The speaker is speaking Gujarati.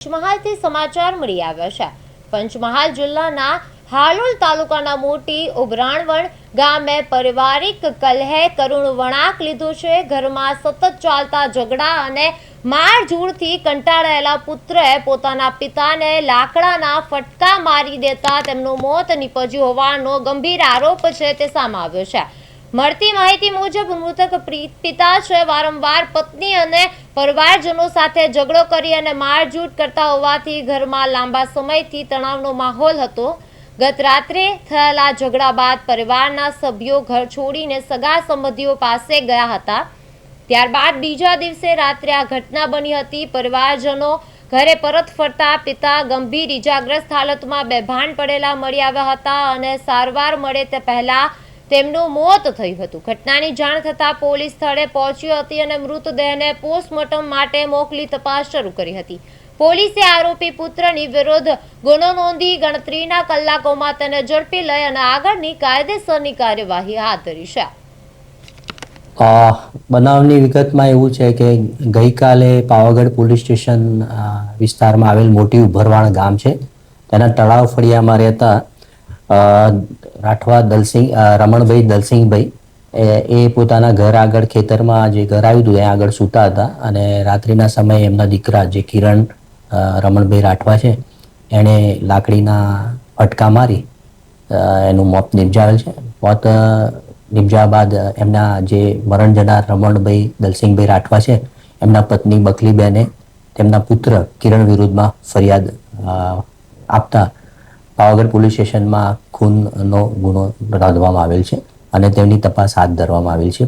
પંચમહાલથી સમાચાર મળી આવ્યા છે। પંચમહાલ જિલ્લાના હાલોલ તાલુકાના મોટી ઉભરાણવણ ગામે પારિવારિક કલહે કરુણ વળાંક લીધો છે। ઘરમાં સતત ચાલતા ઝઘડા અને મારઝૂડથી કંટાળેલા પુત્રએ પોતાના પિતાને લાકડાના ફટકા મારી દેતા તેમનું મોત નીપજ્યું હોવાનો ગંભીર આરોપ છે તે સામે આવ્યો છે। મળતી માહિતી મુજબ મૃતક પિતા છે વારંવાર પત્ની અને પરિવારજનો સાથે ઝઘડો કરી અને મારઝૂડ કરતા હોવાથી ઘરમાં લાંબા સમયથી તણાવનો માહોલ હતો। ગત રાત્રે થયેલા ઝઘડા બાદ પરિવારના સભ્યો ઘર છોડીને સગા સંબંધીઓ પાસે ગયા હતા। ત્યારબાદ બીજા દિવસે રાત્રે આ ઘટના બની હતી। પરિવારજનો ઘરે પરત ફરતા પિતા ગંભીર ઇજાગ્રસ્ત હાલતમાં બેભાન પડેલા મળી આવ્યા હતા અને સારવાર મળે તે પહેલા તેમનું મોત થયું હતું। ઘટનાની જાણ થતાં પોલીસ સ્થળે પહોંચી હતી અને મૃતદેહને પોસ્ટમોર્ટમ માટે મોકલી તપાસ શરૂ કરી હતી। પોલીસે આરોપી પુત્રની વિરુદ્ધ ગુનો નોંધી ગણતરીના કલાકોમાં તેને ઝડપી લઈ અને આગળની કાયદેસરની કાર્યવાહી હાથ ધરી છે। બનાવની વિગતમાં એવું છે કે ગઈકાલે પાવાગઢ પોલીસ સ્ટેશન વિસ્તારમાં આવેલ મોટી ઉભરવાણ ગામ છે તેના તળાવ ફળિયામાં રહેતા રાઠવા રમણભાઈ દલસિંહભાઈ એ પોતાના ઘર આગળ ખેતરમાં જે ઘર આવ્યું હતું એ આગળ સૂતા હતા અને રાત્રિના સમયે એમના દીકરા જે કિરણ રમણભાઈ રાઠવા છે એણે લાકડીના ફટકા મારી એનું મોત નિપજાવેલ છે। મોત નિપજાવ્યા બાદ એમના જે મરણ જનાર રમણભાઈ દલસિંહભાઈ રાઠવા છે એમના પત્ની બકલીબેને તેમના પુત્ર કિરણ વિરુદ્ધમાં ફરિયાદ આપતા પાવાગઢ પોલીસ સ્ટેશનમાં ખૂનનો ગુનો નોંધવામાં આવેલ છે અને તેમની તપાસ હાથ ધરવામાં આવેલ છે।